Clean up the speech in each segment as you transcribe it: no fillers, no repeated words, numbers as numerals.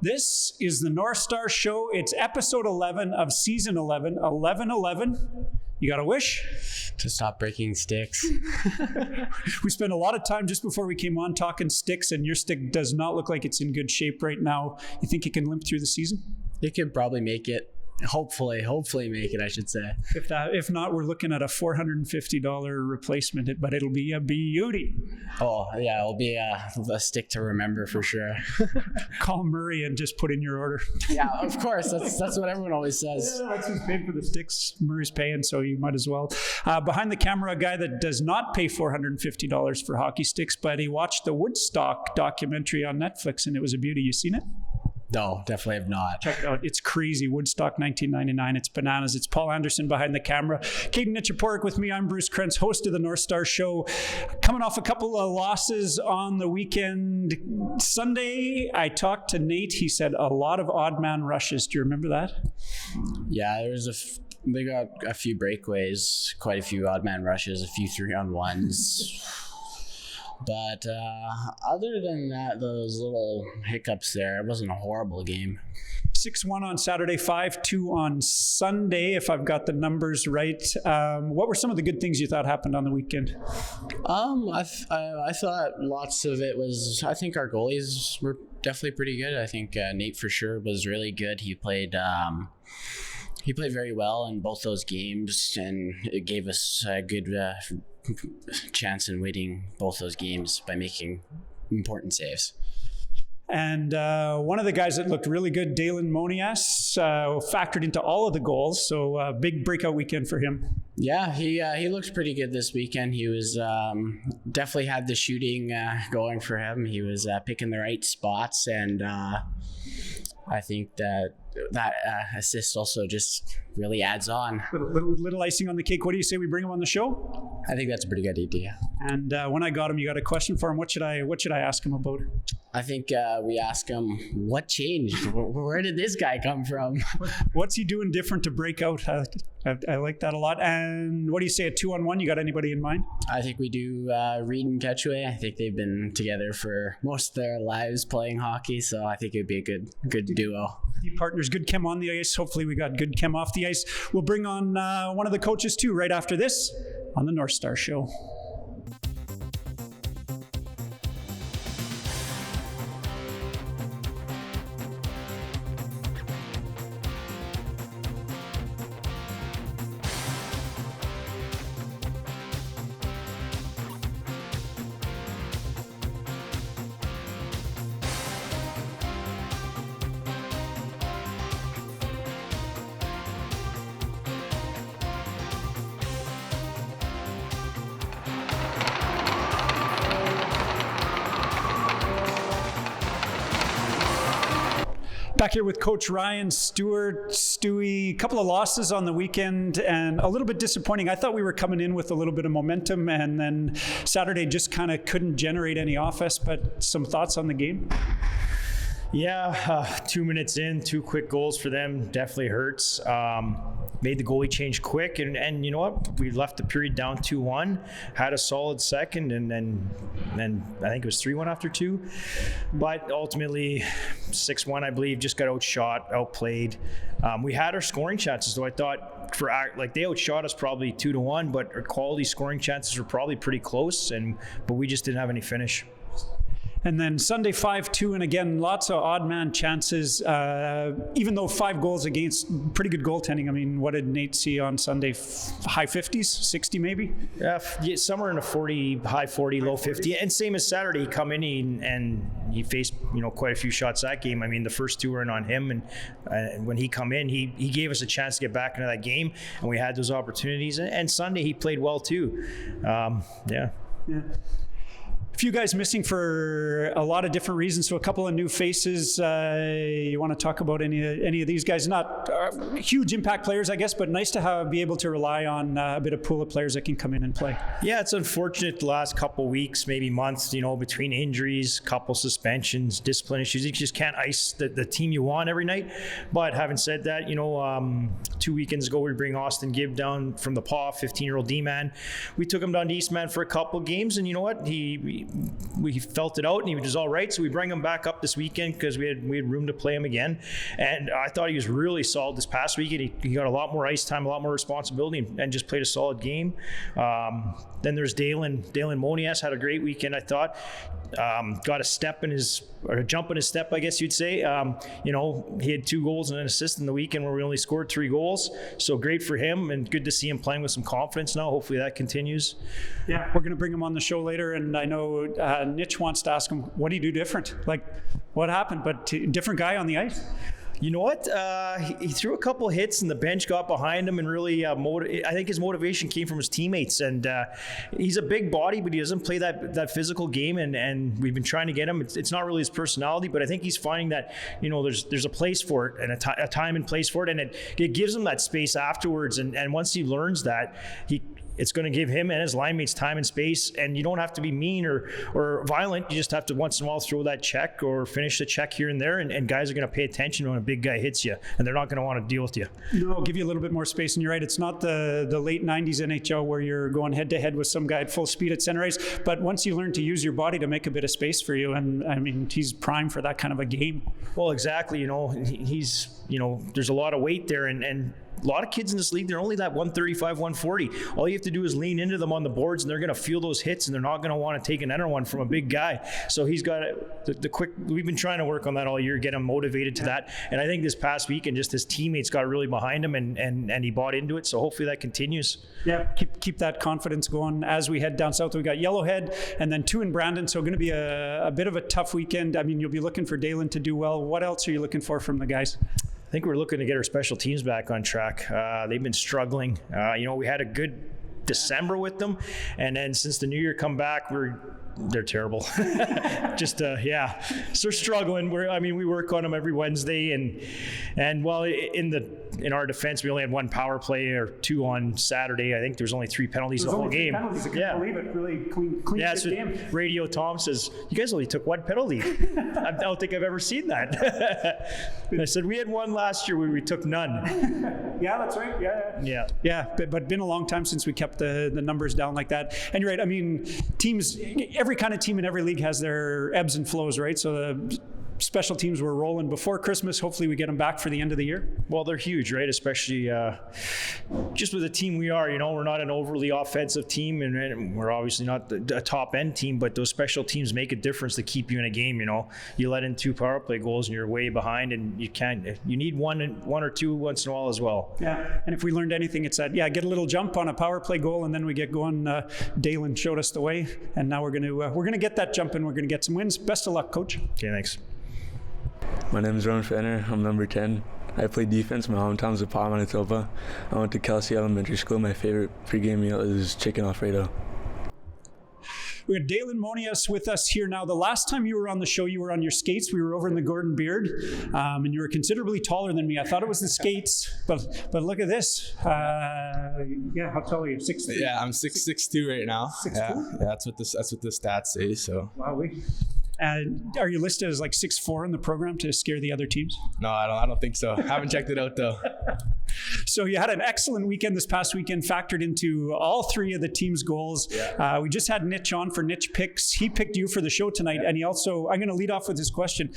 This is the Northstars show. It's episode 11 of season 11, 11-11. You got a wish? To stop breaking sticks. We spent a lot of time just before we came on talking sticks, and your stick does not look like it's in good shape right now. You think you can limp through the season? You could probably make it. Hopefully make it, I should say. If not, we're looking at a $450 replacement, but it'll be a beauty. Oh, yeah, it'll be a stick to remember for sure. Call Murray and just put in your order. Yeah, of course. That's what everyone always says. Yeah, that's who's paying for the sticks. Murray's paying, so you might as well. Behind the camera, a guy that does not pay $450 for hockey sticks, but he watched the Woodstock documentary on Netflix, and it was a beauty. You seen it? No, definitely have not. Check it out. It's crazy. Woodstock 1999. It's bananas. It's Paul Anderson behind the camera. Katie Nichaporik with me. I'm Bruce Krentz, host of the Northstars show. Coming off a couple of losses on the weekend. Sunday, I talked to Nate. He said a lot of odd man rushes. Do you remember that? Yeah, they got a few breakaways, quite a few odd man rushes, a few 3-on-1s. But other than that, those little hiccups there, it wasn't a horrible game. 6-1 on Saturday, 5-2 on Sunday, if I've got the numbers right. What were some of the good things you thought happened on the weekend? I thought lots of it was, I think our goalies were definitely pretty good. I think Nate for sure was really good. He played very well in both those games, and it gave us a good chance in winning both those games by making important saves. And one of the guys that looked really good, Daylin Monais, factored into all of the goals. So big breakout weekend for him. Yeah, he looked pretty good this weekend. He was definitely had the shooting going for him. He was picking the right spots, and I think that assist also just really adds on. Little icing on the cake. What do you say we bring him on the show? I think that's a pretty good idea. And when I got him, you got a question for him. What should I ask him about? I think we ask him, what changed? Where did this guy come from? What's he doing different to break out? I like that a lot. And what do you say, a 2-on-1? You got anybody in mind? I think we do Reed and Ketchway. I think they've been together for most of their lives playing hockey, so I think it'd be a good duo. Partners, good chem on the ice. Hopefully we got good chem off the ice. We'll bring on one of the coaches too right after this on the Northstar show. Back here with Coach Ryan Stewart. Stewie, a couple of losses on the weekend and a little bit disappointing. I thought we were coming in with a little bit of momentum, and then Saturday just kind of couldn't generate any offense, but some thoughts on the game? Yeah, 2 minutes in, 2 quick goals for them definitely hurts. Made the goalie change quick, and you know what? We left the period down 2-1, had a solid second, and then I think it was 3-1 after 2. But ultimately, 6-1, I believe, just got outshot, outplayed. We had our scoring chances, though. I thought they outshot us probably 2-1, but our quality scoring chances were probably pretty close, but we just didn't have any finish. And then Sunday 5-2, and again, lots of odd man chances, even though 5 goals against, pretty good goaltending. I mean, what did Nate see on Sunday? High 50s, 60 maybe? Yeah, somewhere in the 40, high 40, low 50. And same as Saturday, he come in and he faced quite a few shots that game. I mean, the first 2 were in on him, and when he come in, he gave us a chance to get back into that game, and we had those opportunities. And Sunday, he played well too. Yeah. A few guys missing for a lot of different reasons, so a couple of new faces. You want to talk about any of these guys? Not huge impact players, I guess, but nice to be able to rely on a bit of pool of players that can come in and play. Yeah, it's unfortunate the last couple weeks, maybe months, between injuries, couple suspensions, discipline issues. You just can't ice the team you want every night. But having said that, 2 weekends ago, we bring Austin Gibb down from the PAW, 15-year-old D-man. We took him down to Eastman for a couple games, and you know what? He we felt it out and he was all right. So we bring him back up this weekend because we had room to play him again. And I thought he was really solid this past weekend. He got a lot more ice time, a lot more responsibility, and just played a solid game. Then there's Daylin Monais, had a great weekend, I thought. Got a jump in his step, I guess you'd say. He had 2 goals and an assist in the weekend where we only scored 3 goals. So great for him, and good to see him playing with some confidence now. Hopefully that continues. Yeah, we're going to bring him on the show later, and I know Nitch wants to ask him, what do you do different? Like, what happened? But different guy on the ice? You know what? He threw a couple of hits and the bench got behind him and really, I think his motivation came from his teammates. And he's a big body, but he doesn't play that physical game. And we've been trying to get him. It's not really his personality, but I think he's finding that, there's a place for it and a time and place for it. And it gives him that space afterwards. And once he learns that, it's going to give him and his line mates time and space, and you don't have to be mean or violent. You just have to once in a while throw that check or finish the check here and there, and guys are going to pay attention when a big guy hits you, and they're not going to want to deal with you. No, give you a little bit more space, and you're right. It's not the late 90s NHL where you're going head-to-head with some guy at full speed at center ice, but once you learn to use your body to make a bit of space for you, and I mean, he's prime for that kind of a game. Well, exactly. He's there's a lot of weight there, and a lot of kids in this league, they're only that 135, 140. All you have to do is lean into them on the boards, and they're going to feel those hits, and they're not going to want to take another one from a big guy. So he's got the quick. We've been trying to work on that all year, get him motivated to that. And I think this past weekend, just his teammates got really behind him, and he bought into it. So hopefully that continues. Yeah, keep that confidence going as we head down south. We got Yellowhead and then 2 in Brandon. So going to be a bit of a tough weekend. I mean, you'll be looking for Daylin to do well. What else are you looking for from the guys? I think we're looking to get our special teams back on track. They've been struggling. We had a good December with them, and then since the new year come back, they're terrible. So they're struggling. We work on them every Wednesday, and while in our defense, we only had 1 power play or 2 on Saturday. I think there was only 3 penalties the whole game. Penalties. I can't believe it. Really clean game. Radio Tom says, "You guys only took 1 penalty." I don't think I've ever seen that. I said, "We had 1 last year where we took none." Yeah, that's right. Yeah. But been a long time since we kept the numbers down like that. And you're right. I mean, teams. Every kind of team in every league has their ebbs and flows, right? So the special teams were rolling before Christmas. Hopefully we get them back for the end of the year. Well, they're huge, right? Especially just with the team we are. We're not an overly offensive team, and we're obviously not a top-end team, but those special teams make a difference to keep you in a game. You let in 2 power play goals and you're way behind, and you need one or 2 once in a while as well. Yeah, and if we learned anything, it's that, get a little jump on a power play goal, and then we get going. Daylin showed us the way, and now we're going to get that jump, and we're going to get some wins. Best of luck, Coach. Okay, thanks. My name is Ron Fenner. I'm number 10. I play defense. My hometown's Zapata, Manitoba. I went to Kelsey Elementary School. My favorite pregame meal is chicken Alfredo. We have Daylin Monais with us here now. The last time you were on the show, you were on your skates. We were over in the Gordon Beard, and you were considerably taller than me. I thought it was the skates, but look at this. How tall are you? 6'3"? Yeah, I'm 6'2" right now. 6'2"? Yeah, that's what the stats say. So. Wow. Are you listed as like 6'4" in the program to scare the other teams? No, I don't think so. Haven't checked it out though. So you had an excellent weekend this past weekend, factored into all 3 of the team's goals. Yeah. We just had Nitch on for Nitch Picks. He picked you for the show tonight, and he also, I'm going to lead off with his question.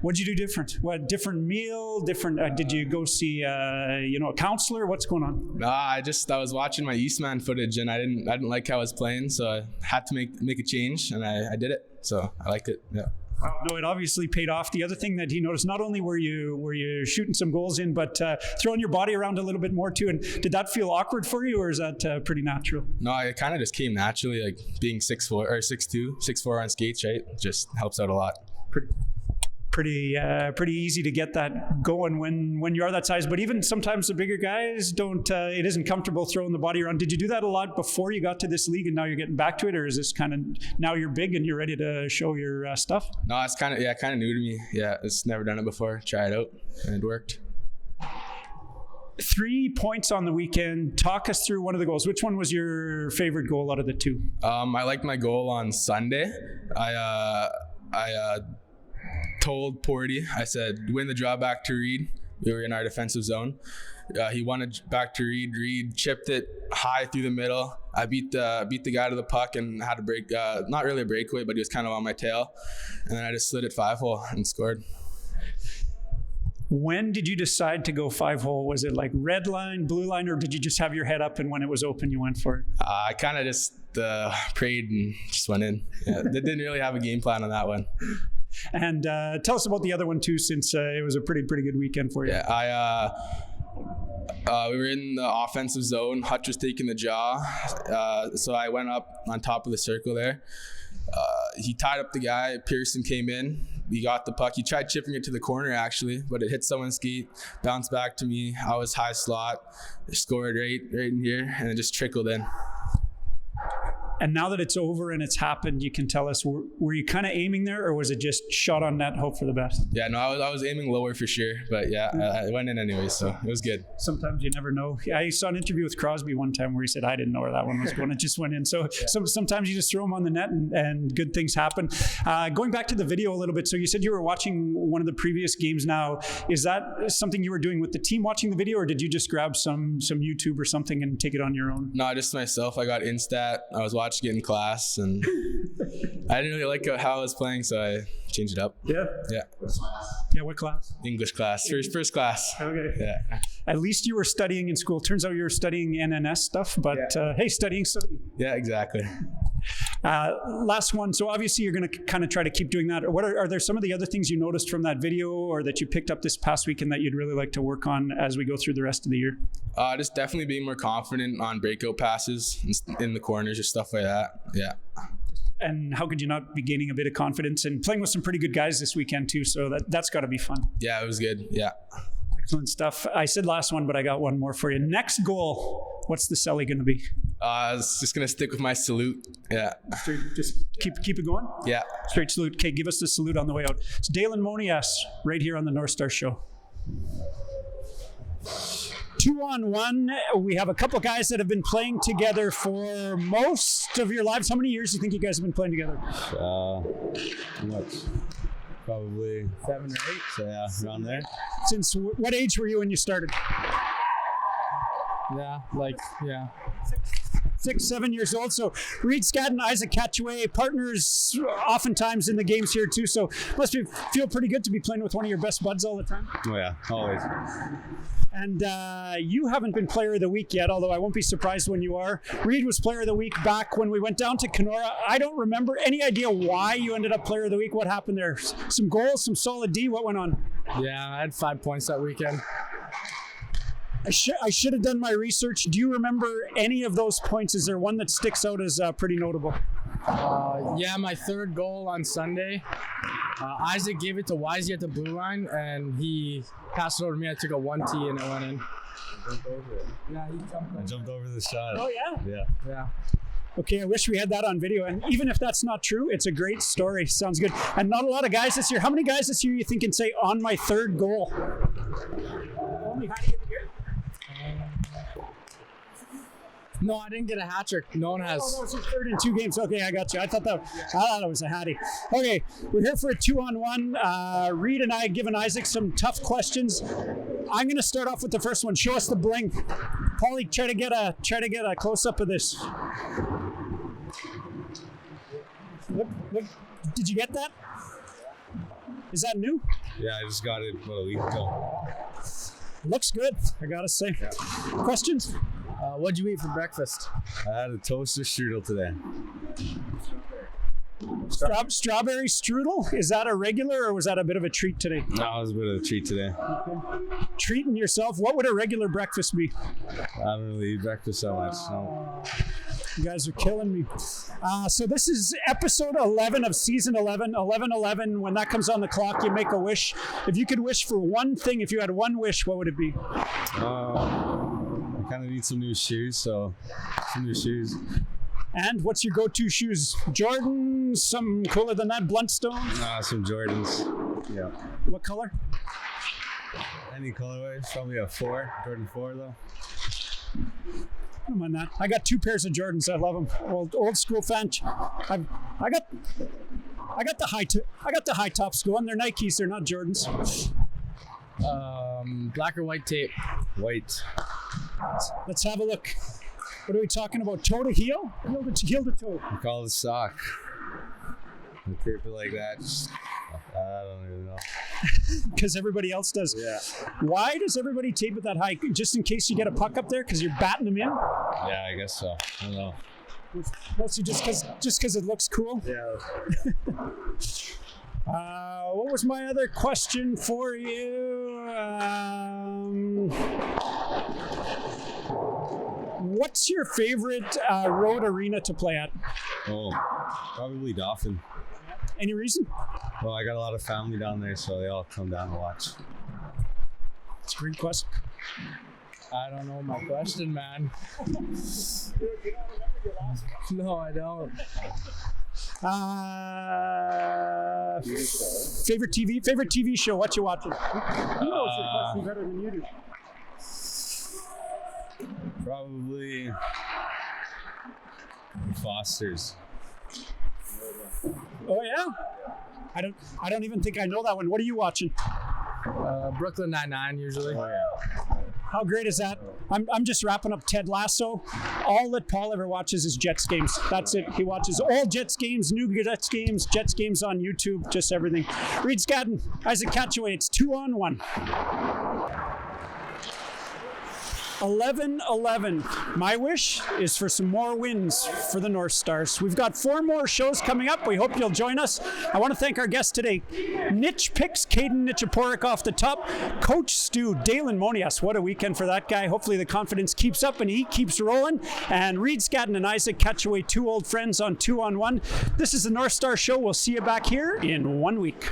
What did you do different? What different meal? Different? Did you go see a counselor? What's going on? Nah, I was watching my Eastman footage, and I didn't like how I was playing, so I had to make a change, and I did it. So I liked it. Yeah. Wow, no, it obviously paid off. The other thing that he noticed, not only were you shooting some goals in, but throwing your body around a little bit more too. And did that feel awkward for you, or is that pretty natural? No, it kind of just came naturally. Like being 6'4" or 6'2", 6'4" on skates, right? It just helps out a lot. Pretty easy to get that going when you are that size. But even sometimes the bigger guys don't. It isn't comfortable throwing the body around. Did you do that a lot before you got to this league, and now you're getting back to it, or is this kind of now you're big and you're ready to show your stuff? No, it's kind of new to me. Yeah, it's never done it before. Try it out, and it worked. 3 points on the weekend. Talk us through one of the goals. Which one was your favorite goal out of the 2? I liked my goal on Sunday. I told Porty, I said, win the draw back to Reed. We were in our defensive zone. He won it back to Reed. Reed chipped it high through the middle. I beat the guy to the puck and had to break, not really a breakaway, but he was kind of on my tail. And then I just slid it 5-hole and scored. When did you decide to go 5-hole? Was it like red line, blue line, or did you just have your head up and when it was open, you went for it? I kind of just prayed and just went in. Yeah, they didn't really have a game plan on that one. And tell us about the other one too, since it was a pretty good weekend for you. Yeah, we were in the offensive zone. Hutch was taking the jaw, so I went up on top of the circle there. He tied up the guy. Pearson came in. He got the puck. He tried chipping it to the corner actually, but it hit someone's skate, bounced back to me. I was high slot, scored right in here, and it just trickled in. And now that it's over and it's happened, you can tell us, were you kind of aiming there, or was it just shot on net, hope for the best? Yeah, no, I was aiming lower for sure, but yeah, I went in anyway, so it was good. Sometimes you never know. I saw an interview with Crosby one time where he said, I didn't know where that one was going. It just went in. So sometimes you just throw them on the net and good things happen. Going back to the video a little bit, so you said you were watching one of the previous games now. Is that something you were doing with the team watching the video, or did you just grab some YouTube or something and take it on your own? No, just myself. I got Instat. I was watching it in class, and I didn't really like how I was playing, so I changed it up. Yeah. Yeah, what class? English class. First class. Okay. Yeah. At least you were studying in school. Turns out you were studying NNS stuff, but hey, studying. Yeah, exactly. Last one. So obviously you're going to kind of try to keep doing that. What are there some of the other things you noticed from that video or that you picked up this past weekend that you'd really like to work on as we go through the rest of the year? Just definitely being more confident on breakout passes in the corners or stuff like that. Yeah. And how could you not be gaining a bit of confidence and playing with some pretty good guys this weekend too? So that's got to be fun. Yeah, it was good. Yeah. Excellent stuff. I said last one, but I got one more for you. Next goal, what's the celly going to be? I was just going to stick with my salute. Yeah. Straight, just keep it going? Yeah. Straight salute. Okay, give us the salute on the way out. It's Daylin Monais right here on the Northstars show. 2-on-1. We have a couple guys that have been playing together for most of your lives. How many years do you think you guys have been playing together? Probably 7 or 8. So yeah, around there. Since what age were you when you started? Yeah. 6, 7 years old. So Reed Scadden, Isaac Catchway, partners oftentimes in the games here too. So must feel pretty good to be playing with one of your best buds all the time. Oh yeah, always. And you haven't been Player of the Week yet, although I won't be surprised when you are. Reed was Player of the Week back when we went down to Kenora. I don't remember any idea why you ended up Player of the Week. What happened there? Some goals, some solid D. What went on? Yeah, I had 5 points that weekend. I should have done my research. Do you remember any of those points? Is there one that sticks out as pretty notable? Yeah, my third goal on Sunday. Isaac gave it to Wisey at the blue line, and he passed it over to me. I took a 1T and it went in. Yeah, he jumped over the shot. Oh, yeah? Yeah. Okay, I wish we had that on video. And even if that's not true, it's a great story. Sounds good. And not a lot of guys this year. How many guys this year you think can say, on my third goal? Only Hattie of the year? No, I didn't get a hat trick. No one has. Oh, no, it's his third in 2 games. Okay, I got you. I thought it was a Hattie. Okay, we're here for a 2-on-1. Reed and I have given Isaac some tough questions. I'm going to start off with the first one. Show us the bling. Paulie, try to get a close up of this. Look, did you get that? Is that new? Yeah, I just got it about a week ago. Looks good, I gotta say. Yeah. Questions? What'd you eat for breakfast? I had a toaster strudel today. Strawberry strudel? Is that a regular or was that a bit of a treat today? No, it was a bit of a treat today. Okay. Treating yourself? What would a regular breakfast be? I don't really eat breakfast so much. No. You guys are killing me. So this is episode 11 of season 11, 11-11. When that comes on the clock, you make a wish. If you could wish for one thing, if you had one wish, what would it be? I kind of need some new shoes, so some new shoes. And what's your go-to shoes? Jordans, some cooler than that, Bluntstone? Some Jordans, yeah. What color? Any colorway, probably a 4, Jordan 4 though. I don't mind that. I got 2 pairs of Jordans. I love them. Old school fan. I got the high tops going. They're Nikes. They're not Jordans. Black or white tape? White. Let's have a look. What are we talking about? Toe to heel? Heel to toe. We call it a sock. We tape it like that. I don't even know. Because everybody else does. Yeah. Why does everybody tape it that high? Just in case you get a puck up there? Because you're batting them in? Yeah, I guess so. I don't know. Mostly just because it looks cool? Yeah. What was my other question for you? What's your favorite road arena to play at? Oh, probably Dauphin. Any reason? Well, I got a lot of family down there, so they all come down to watch. It's a great question. I don't know my question, man. No, I don't. Favorite TV show? What you watching? He knows your question better than you do. Probably Foster's. Oh yeah? I don't even think I know that one. What are you watching? Brooklyn Nine-Nine usually. Oh, yeah. How great is that? I'm just wrapping up Ted Lasso. All that Paul ever watches is Jets games. That's it. He watches all Jets games, new Jets games on YouTube, just everything. Reed Scadden, Isaac Catchaway. It's 2-on-1. 11-11. My wish is for some more wins for the Northstars. We've got 4 more shows coming up. We hope you'll join us. I want to thank our guests today. Niche picks Caden Nichaporik off the top. Coach Stu, Daylin Monais. What a weekend for that guy. Hopefully the confidence keeps up and he keeps rolling. And Reed Scadden and Isaac Catchaway, 2 old friends on 2-on-1. This is the North Star Show. We'll see you back here in 1 week.